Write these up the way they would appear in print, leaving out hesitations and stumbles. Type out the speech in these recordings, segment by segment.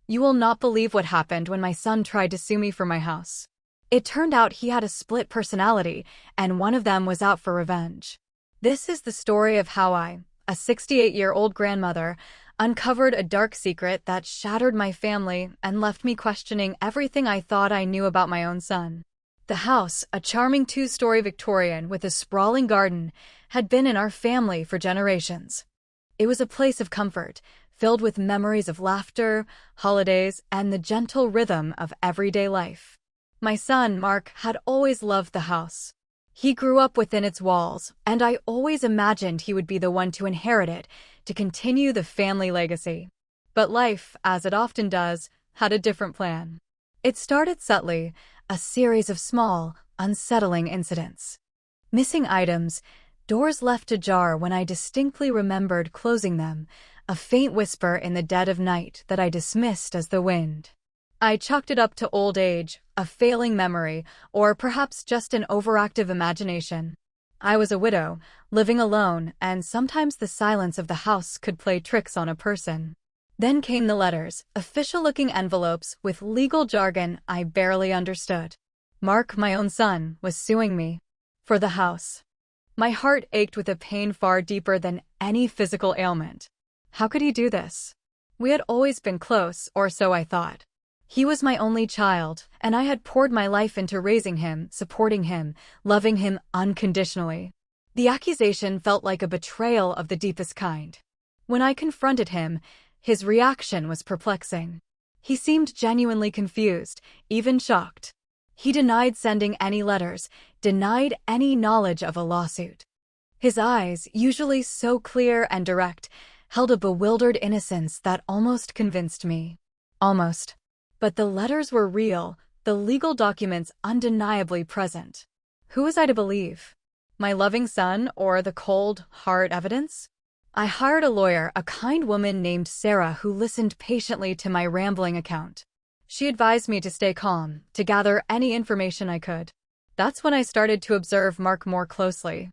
You will not believe what happened when my son tried to sue me for my house. It turned out he had a split personality, and one of them was out for revenge. This is the story of how I, a 68-year-old grandmother, uncovered a dark secret that shattered my family and left me questioning everything I thought I knew about my own son. The house, a charming two-story Victorian with a sprawling garden, had been in our family for generations. It was a place of comfort, filled with memories of laughter, holidays, and the gentle rhythm of everyday life. My son, Mark, had always loved the house. He grew up within its walls, and I always imagined he would be the one to inherit it, to continue the family legacy. But life, as it often does, had a different plan. It started subtly, a series of small, unsettling incidents. Missing items, doors left ajar when I distinctly remembered closing them, a faint whisper in the dead of night that I dismissed as the wind. I chalked it up to old age, a failing memory, or perhaps just an overactive imagination. I was a widow, living alone, and sometimes the silence of the house could play tricks on a person. Then came the letters, official-looking envelopes with legal jargon I barely understood. Mark, my own son, was suing me for the house. My heart ached with a pain far deeper than any physical ailment. How could he do this? We had always been close, or so I thought. He was my only child, and I had poured my life into raising him, supporting him, loving him unconditionally. The accusation felt like a betrayal of the deepest kind. When I confronted him, his reaction was perplexing. He seemed genuinely confused, even shocked. He denied sending any letters, denied any knowledge of a lawsuit. His eyes, usually so clear and direct, held a bewildered innocence that almost convinced me. Almost. But the letters were real, the legal documents undeniably present. Who was I to believe? My loving son or the cold, hard evidence? I hired a lawyer, a kind woman named Sarah, who listened patiently to my rambling account. She advised me to stay calm, to gather any information I could. That's when I started to observe Mark more closely.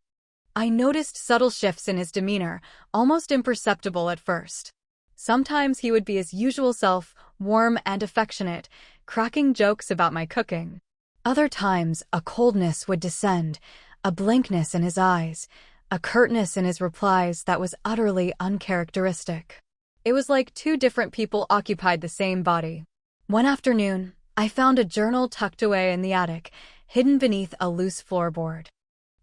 I noticed subtle shifts in his demeanor, almost imperceptible at first. Sometimes he would be his usual self, warm and affectionate, cracking jokes about my cooking. Other times, a coldness would descend, a blankness in his eyes, a curtness in his replies that was utterly uncharacteristic. It was like two different people occupied the same body. One afternoon, I found a journal tucked away in the attic, hidden beneath a loose floorboard.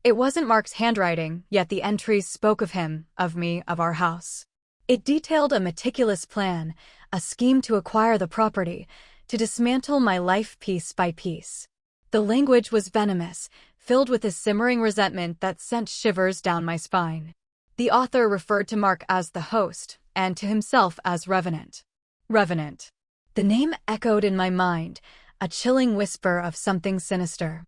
It wasn't Mark's handwriting, yet the entries spoke of him, of me, of our house. It detailed a meticulous plan, a scheme to acquire the property, to dismantle my life piece by piece. The language was venomous, filled with a simmering resentment that sent shivers down my spine. The author referred to Mark as the host, and to himself as Revenant. Revenant. The name echoed in my mind, a chilling whisper of something sinister.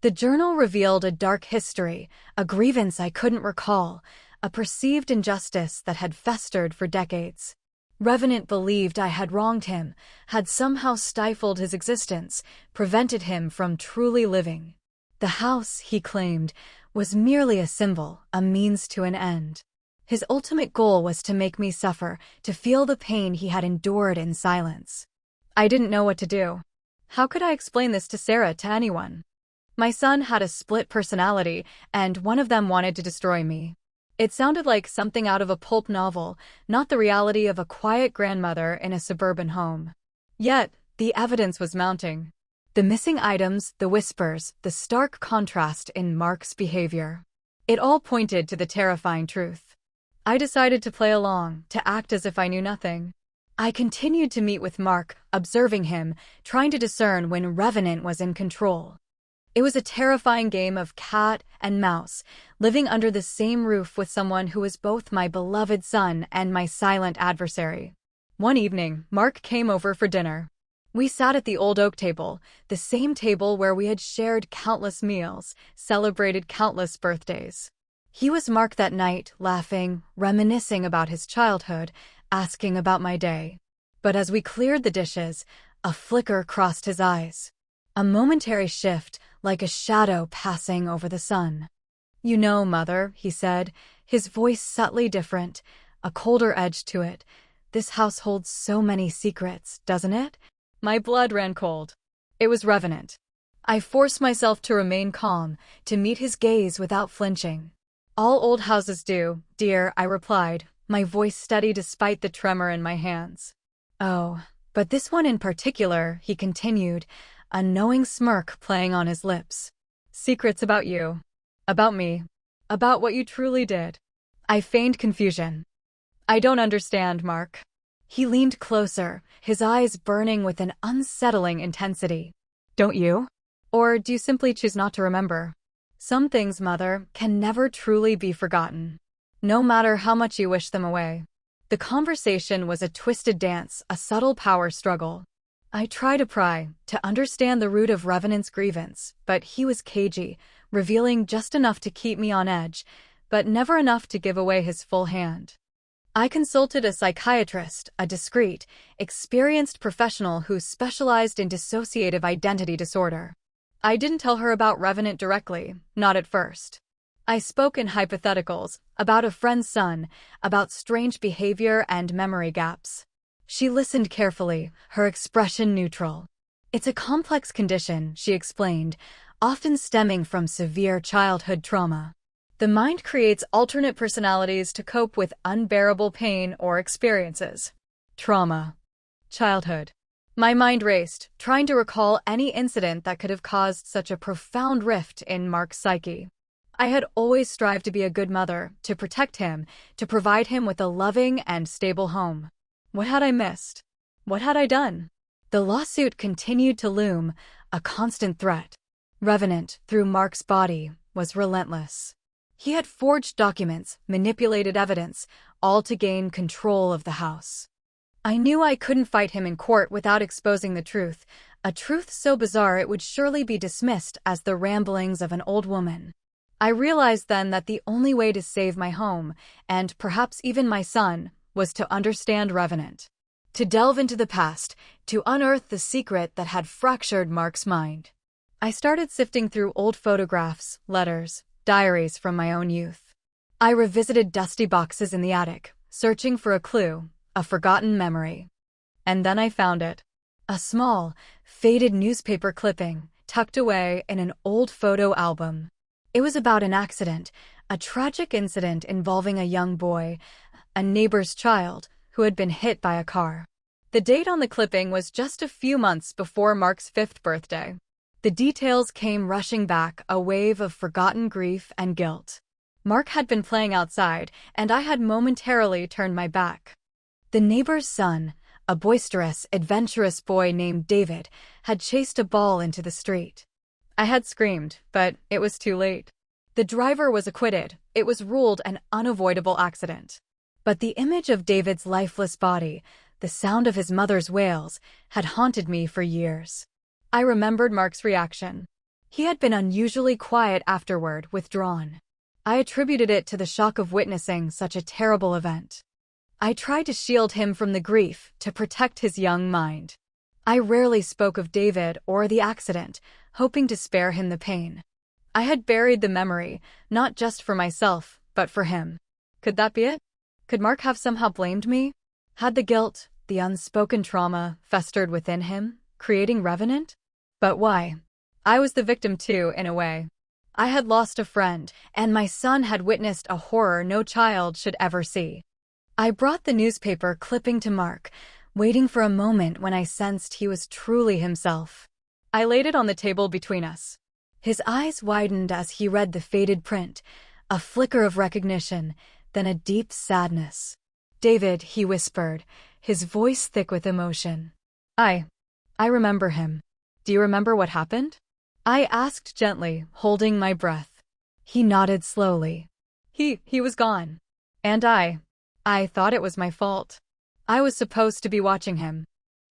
The journal revealed a dark history, a grievance I couldn't recall, a perceived injustice that had festered for decades. Revenant believed I had wronged him, had somehow stifled his existence, prevented him from truly living. The house, he claimed, was merely a symbol, a means to an end. His ultimate goal was to make me suffer, to feel the pain he had endured in silence. I didn't know what to do. How could I explain this to Sarah, to anyone? My son had a split personality, and one of them wanted to destroy me. It sounded like something out of a pulp novel, not the reality of a quiet grandmother in a suburban home. Yet, the evidence was mounting. The missing items, the whispers, the stark contrast in Mark's behavior. It all pointed to the terrifying truth. I decided to play along, to act as if I knew nothing. I continued to meet with Mark, observing him, trying to discern when Revenant was in control. It was a terrifying game of cat and mouse, living under the same roof with someone who was both my beloved son and my silent adversary. One evening, Mark came over for dinner. We sat at the old oak table, the same table where we had shared countless meals, celebrated countless birthdays. He was Mark that night, laughing, reminiscing about his childhood, asking about my day. But as we cleared the dishes, a flicker crossed his eyes. A momentary shift, like a shadow passing over the sun. "You know, Mother," he said, his voice subtly different, a colder edge to it. This house holds so many secrets, doesn't it? My blood ran cold. It was Revenant. I forced myself to remain calm, to meet his gaze without flinching. All old houses do, dear, I replied, my voice steady despite the tremor in my hands. Oh, but this one in particular, he continued, a knowing smirk playing on his lips. Secrets about you. About me. About what you truly did. I feigned confusion. I don't understand, Mark. He leaned closer, his eyes burning with an unsettling intensity. Don't you? Or do you simply choose not to remember? Some things, Mother, can never truly be forgotten, no matter how much you wish them away. The conversation was a twisted dance, a subtle power struggle. I tried to pry, to understand the root of Revenant's grievance, but he was cagey, revealing just enough to keep me on edge, but never enough to give away his full hand. I consulted a psychiatrist, a discreet, experienced professional who specialized in dissociative identity disorder. I didn't tell her about Revenant directly, not at first. I spoke in hypotheticals, about a friend's son, about strange behavior and memory gaps. She listened carefully, her expression neutral. It's a complex condition, she explained, often stemming from severe childhood trauma. The mind creates alternate personalities to cope with unbearable pain or experiences. Trauma. Childhood. My mind raced, trying to recall any incident that could have caused such a profound rift in Mark's psyche. I had always strived to be a good mother, to protect him, to provide him with a loving and stable home. What had I missed? What had I done? The lawsuit continued to loom, a constant threat. Revenant, through Mark's body, was relentless. He had forged documents, manipulated evidence, all to gain control of the house. I knew I couldn't fight him in court without exposing the truth, a truth so bizarre it would surely be dismissed as the ramblings of an old woman. I realized then that the only way to save my home, and perhaps even my son, was to understand Revenant. To delve into the past, to unearth the secret that had fractured Mark's mind. I started sifting through old photographs, letters, diaries from my own youth. I revisited dusty boxes in the attic, searching for a clue, a forgotten memory. And then I found it. A small, faded newspaper clipping, tucked away in an old photo album. It was about an accident, a tragic incident involving a young boy, a neighbor's child, who had been hit by a car. The date on the clipping was just a few months before Mark's 5th birthday. The details came rushing back, a wave of forgotten grief and guilt. Mark had been playing outside, and I had momentarily turned my back. The neighbor's son, a boisterous, adventurous boy named David, had chased a ball into the street. I had screamed, but it was too late. The driver was acquitted. It was ruled an unavoidable accident. But the image of David's lifeless body, the sound of his mother's wails, had haunted me for years. I remembered Mark's reaction. He had been unusually quiet afterward, withdrawn. I attributed it to the shock of witnessing such a terrible event. I tried to shield him from the grief, to protect his young mind. I rarely spoke of David or the accident, hoping to spare him the pain. I had buried the memory, not just for myself, but for him. Could that be it? Could Mark have somehow blamed me? Had the guilt, the unspoken trauma, festered within him, creating Revenant? But why? I was the victim too, in a way. I had lost a friend, and my son had witnessed a horror no child should ever see. I brought the newspaper clipping to Mark, waiting for a moment when I sensed he was truly himself. I laid it on the table between us. His eyes widened as he read the faded print, a flicker of recognition, then a deep sadness. "David," he whispered, his voice thick with emotion. I remember him. Do you remember what happened?" I asked gently, holding my breath. He nodded slowly. He was gone. And I thought it was my fault. I was supposed to be watching him.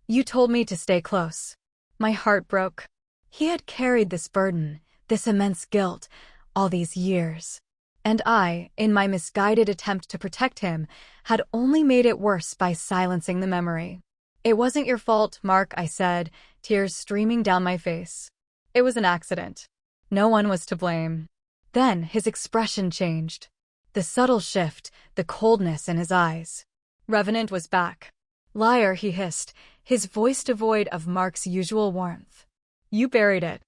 You told me to stay close. My heart broke. He had carried this burden, this immense guilt, all these years. And I, in my misguided attempt to protect him, had only made it worse by silencing the memory. "It wasn't your fault, Mark," I said, tears streaming down my face. "It was an accident. No one was to blame." Then his expression changed. The subtle shift, the coldness in his eyes. Revenant was back. Liar, he hissed, his voice devoid of Mark's usual warmth. You buried it.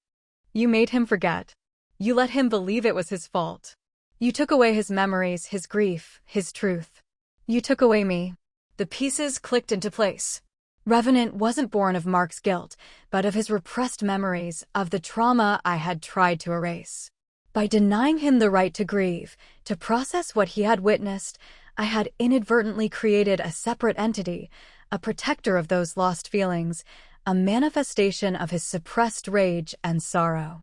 You made him forget. You let him believe it was his fault. You took away his memories, his grief, his truth. You took away me. The pieces clicked into place. Revenant wasn't born of Mark's guilt, but of his repressed memories, of the trauma I had tried to erase. By denying him the right to grieve, to process what he had witnessed, I had inadvertently created a separate entity, a protector of those lost feelings, a manifestation of his suppressed rage and sorrow.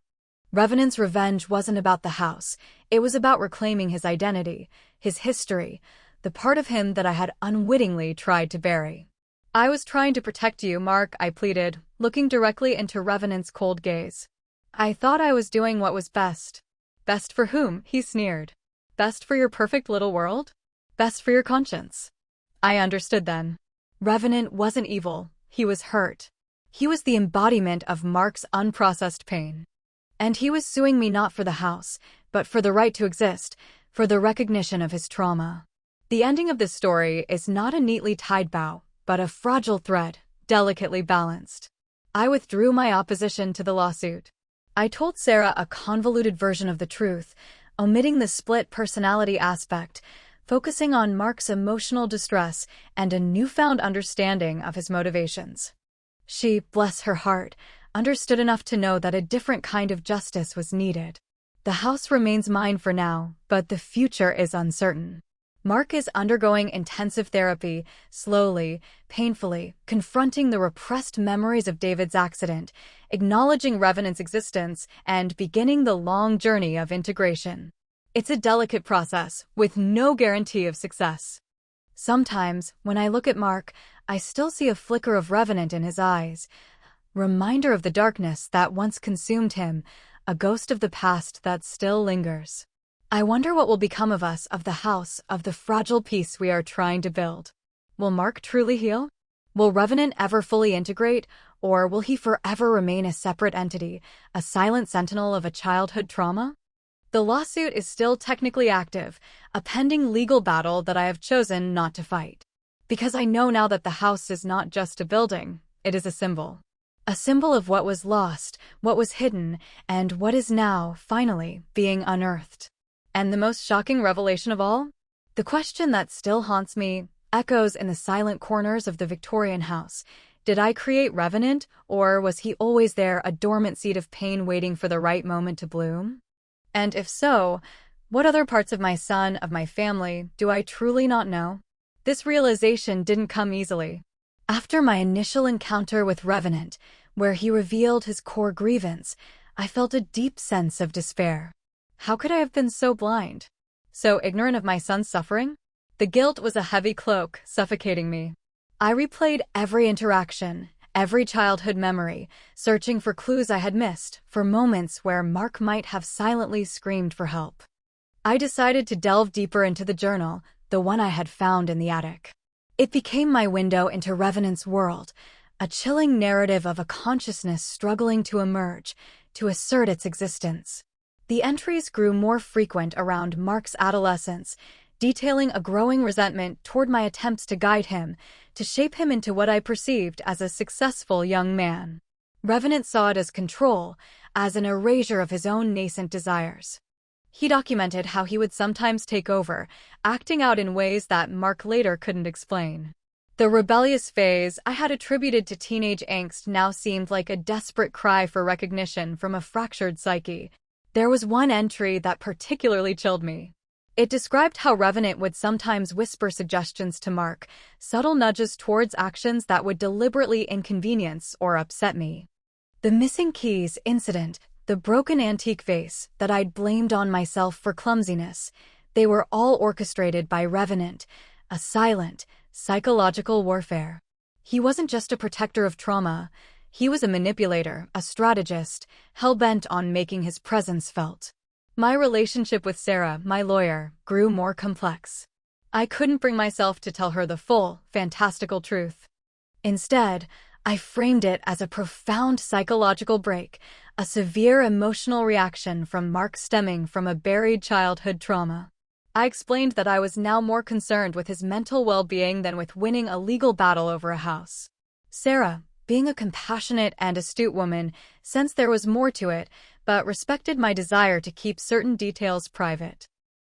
Revenant's revenge wasn't about the house. It was about reclaiming his identity, his history, the part of him that I had unwittingly tried to bury. I was trying to protect you, Mark, I pleaded, looking directly into Revenant's cold gaze. I thought I was doing what was best. Best for whom? He sneered. Best for your perfect little world? Best for your conscience. I understood then. Revenant wasn't evil. He was hurt. He was the embodiment of Mark's unprocessed pain. And he was suing me not for the house, but for the right to exist, for the recognition of his trauma. The ending of this story is not a neatly tied bow, but a fragile thread, delicately balanced. I withdrew my opposition to the lawsuit. I told Sarah a convoluted version of the truth, omitting the split personality aspect, focusing on Mark's emotional distress and a newfound understanding of his motivations. She, bless her heart, understood enough to know that a different kind of justice was needed. The house remains mine for now, but the future is uncertain. Mark is undergoing intensive therapy, slowly, painfully, confronting the repressed memories of David's accident, acknowledging Revenant's existence, and beginning the long journey of integration. It's a delicate process, with no guarantee of success. Sometimes, when I look at Mark, I still see a flicker of Revenant in his eyes, reminder of the darkness that once consumed him, a ghost of the past that still lingers. I wonder what will become of us, of the house, of the fragile peace we are trying to build. Will Mark truly heal? Will Revenant ever fully integrate, or will he forever remain a separate entity, a silent sentinel of a childhood trauma? The lawsuit is still technically active, a pending legal battle that I have chosen not to fight. Because I know now that the house is not just a building, it is a symbol. A symbol of what was lost, what was hidden, and what is now, finally, being unearthed. And the most shocking revelation of all? The question that still haunts me echoes in the silent corners of the Victorian house. Did I create Revenant, or was he always there, a dormant seed of pain waiting for the right moment to bloom? And if so, what other parts of my son, of my family, do I truly not know? This realization didn't come easily. After my initial encounter with Revenant, where he revealed his core grievance, I felt a deep sense of despair. How could I have been so blind? So ignorant of my son's suffering? The guilt was a heavy cloak, suffocating me. I replayed every interaction, every childhood memory, searching for clues I had missed, for moments where Mark might have silently screamed for help. I decided to delve deeper into the journal, the one I had found in the attic. It became my window into Revenant's world, a chilling narrative of a consciousness struggling to emerge, to assert its existence. The entries grew more frequent around Mark's adolescence, detailing a growing resentment toward my attempts to guide him, to shape him into what I perceived as a successful young man. Revenant saw it as control, as an erasure of his own nascent desires. He documented how he would sometimes take over, acting out in ways that Mark later couldn't explain. The rebellious phase I had attributed to teenage angst now seemed like a desperate cry for recognition from a fractured psyche. There was one entry that particularly chilled me. It described how Revenant would sometimes whisper suggestions to Mark, subtle nudges towards actions that would deliberately inconvenience or upset me. The missing keys incident, the broken antique vase that I'd blamed on myself for clumsiness, they were all orchestrated by Revenant, a silent, psychological warfare. He wasn't just a protector of trauma. He was a manipulator, a strategist, hell-bent on making his presence felt. My relationship with Sarah, my lawyer, grew more complex. I couldn't bring myself to tell her the full, fantastical truth. Instead, I framed it as a profound psychological break, a severe emotional reaction from Mark stemming from a buried childhood trauma. I explained that I was now more concerned with his mental well-being than with winning a legal battle over a house. Sarah, being a compassionate and astute woman, sensed there was more to it, but respected my desire to keep certain details private.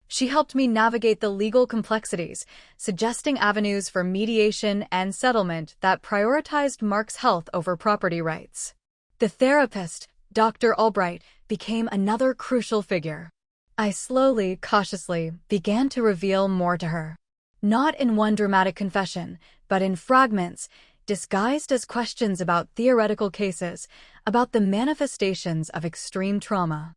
She helped me navigate the legal complexities, suggesting avenues for mediation and settlement that prioritized Mark's health over property rights. The therapist, Dr. Albright, became another crucial figure. I slowly, cautiously, began to reveal more to her. Not in one dramatic confession, but in fragments, disguised as questions about theoretical cases, about the manifestations of extreme trauma.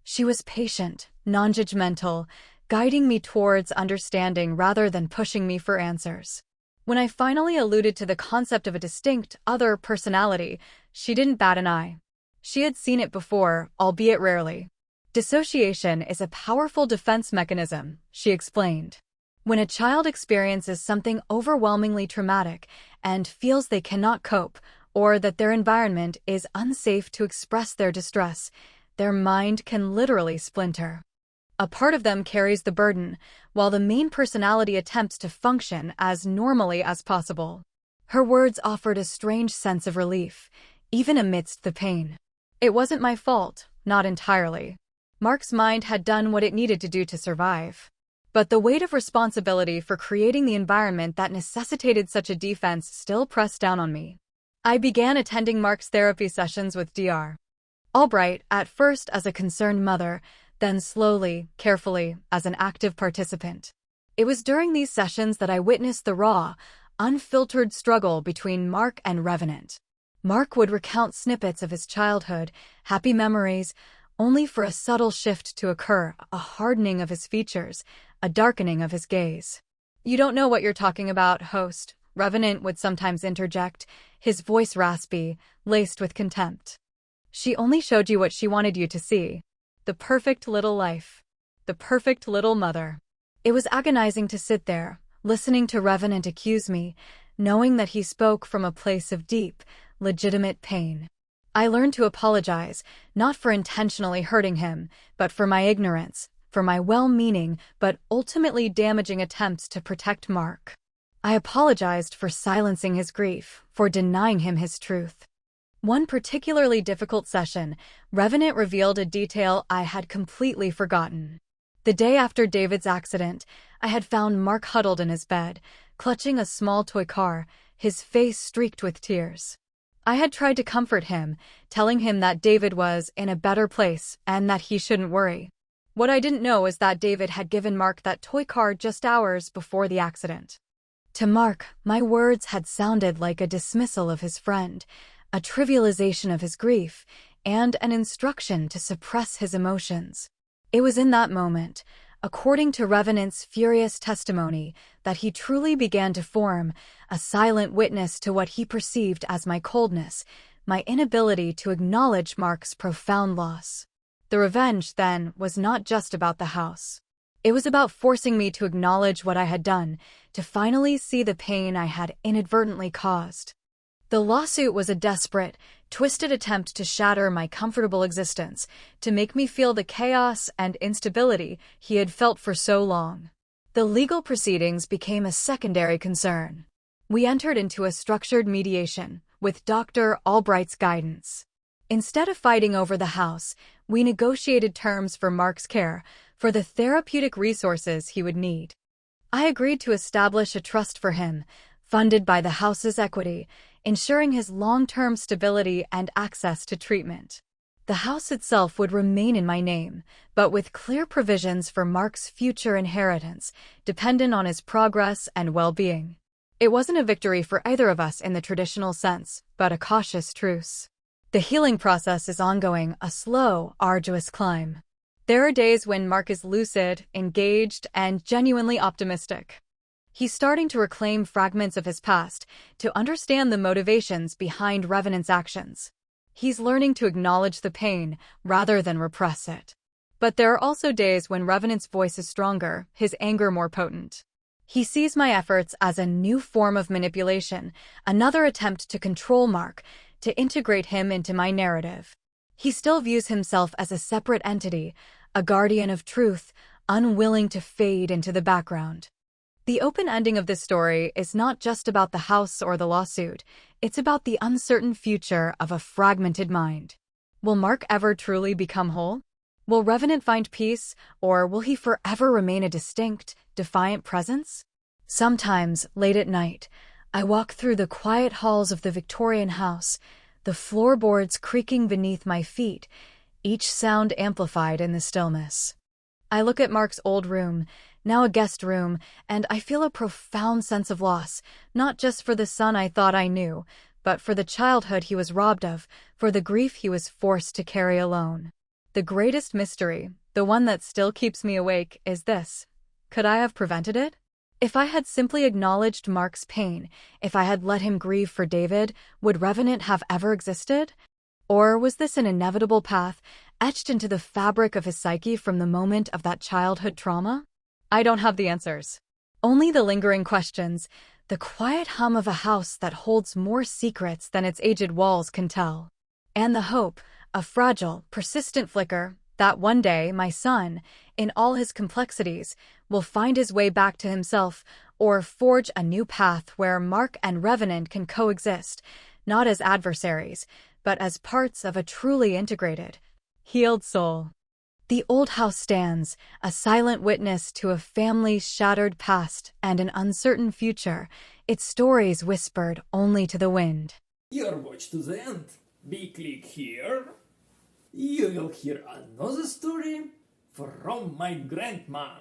She was patient, non-judgmental, guiding me towards understanding rather than pushing me for answers. When I finally alluded to the concept of a distinct, other personality, she didn't bat an eye. She had seen it before, albeit rarely. Dissociation is a powerful defense mechanism, she explained. When a child experiences something overwhelmingly traumatic and feels they cannot cope, or that their environment is unsafe to express their distress, their mind can literally splinter. A part of them carries the burden, while the main personality attempts to function as normally as possible. Her words offered a strange sense of relief, even amidst the pain. It wasn't my fault, not entirely. Mark's mind had done what it needed to do to survive. But the weight of responsibility for creating the environment that necessitated such a defense still pressed down on me. I began attending Mark's therapy sessions with Dr. Albright, at first as a concerned mother, then slowly, carefully, as an active participant. It was during these sessions that I witnessed the raw, unfiltered struggle between Mark and Revenant. Mark would recount snippets of his childhood, happy memories, only for a subtle shift to occur, a hardening of his features, a darkening of his gaze. "You don't know what you're talking about, host," Revenant would sometimes interject, his voice raspy, laced with contempt. "She only showed you what she wanted you to see. The perfect little life. The perfect little mother." It was agonizing to sit there, listening to Revenant accuse me, knowing that he spoke from a place of deep, legitimate pain. I learned to apologize, not for intentionally hurting him, but for my ignorance, for my well-meaning but ultimately damaging attempts to protect Mark. I apologized for silencing his grief, for denying him his truth. One particularly difficult session, Revenant revealed a detail I had completely forgotten. The day after David's accident, I had found Mark huddled in his bed, clutching a small toy car, his face streaked with tears. I had tried to comfort him, telling him that David was in a better place and that he shouldn't worry. What I didn't know is that David had given Mark that toy car just hours before the accident. To Mark, my words had sounded like a dismissal of his friend, a trivialization of his grief, and an instruction to suppress his emotions. It was in that moment, according to Revenant's furious testimony, that he truly began to form, a silent witness to what he perceived as my coldness, my inability to acknowledge Mark's profound loss. The revenge, then, was not just about the house. It was about forcing me to acknowledge what I had done, to finally see the pain I had inadvertently caused. The lawsuit was a desperate, twisted attempt to shatter my comfortable existence, to make me feel the chaos and instability he had felt for so long. The legal proceedings became a secondary concern. We entered into a structured mediation, with Dr. Albright's guidance. Instead of fighting over the house, we negotiated terms for Mark's care, for the therapeutic resources he would need. I agreed to establish a trust for him, funded by the house's equity, ensuring his long-term stability and access to treatment. The house itself would remain in my name, but with clear provisions for Mark's future inheritance, dependent on his progress and well-being. It wasn't a victory for either of us in the traditional sense, but a cautious truce. The healing process is ongoing, a slow, arduous climb. There are days when Mark is lucid, engaged, and genuinely optimistic. He's starting to reclaim fragments of his past, to understand the motivations behind Revenant's actions. He's learning to acknowledge the pain, rather than repress it. But there are also days when Revenant's voice is stronger, his anger more potent. He sees my efforts as a new form of manipulation, another attempt to control Mark, to integrate him into my narrative. He still views himself as a separate entity, a guardian of truth, unwilling to fade into the background. The open ending of this story is not just about the house or the lawsuit, it's about the uncertain future of a fragmented mind. Will Mark ever truly become whole? Will Revenant find peace, or will he forever remain a distinct, defiant presence? Sometimes, late at night, I walk through the quiet halls of the Victorian house, the floorboards creaking beneath my feet, each sound amplified in the stillness. I look at Mark's old room, now a guest room, and I feel a profound sense of loss, not just for the son I thought I knew, but for the childhood he was robbed of, for the grief he was forced to carry alone. The greatest mystery, the one that still keeps me awake, is this: could I have prevented it? If I had simply acknowledged Mark's pain, if I had let him grieve for David, would Revenant have ever existed? Or was this an inevitable path, etched into the fabric of his psyche from the moment of that childhood trauma? I don't have the answers. Only the lingering questions, the quiet hum of a house that holds more secrets than its aged walls can tell. And the hope, a fragile, persistent flicker, that one day my son, in all his complexities, will find his way back to himself or forge a new path where Mark and Revenant can coexist, not as adversaries, but as parts of a truly integrated, healed soul. The old house stands, a silent witness to a family's shattered past and an uncertain future, its stories whispered only to the wind. Your watch to the end. Click here. You will hear another story from my grandma.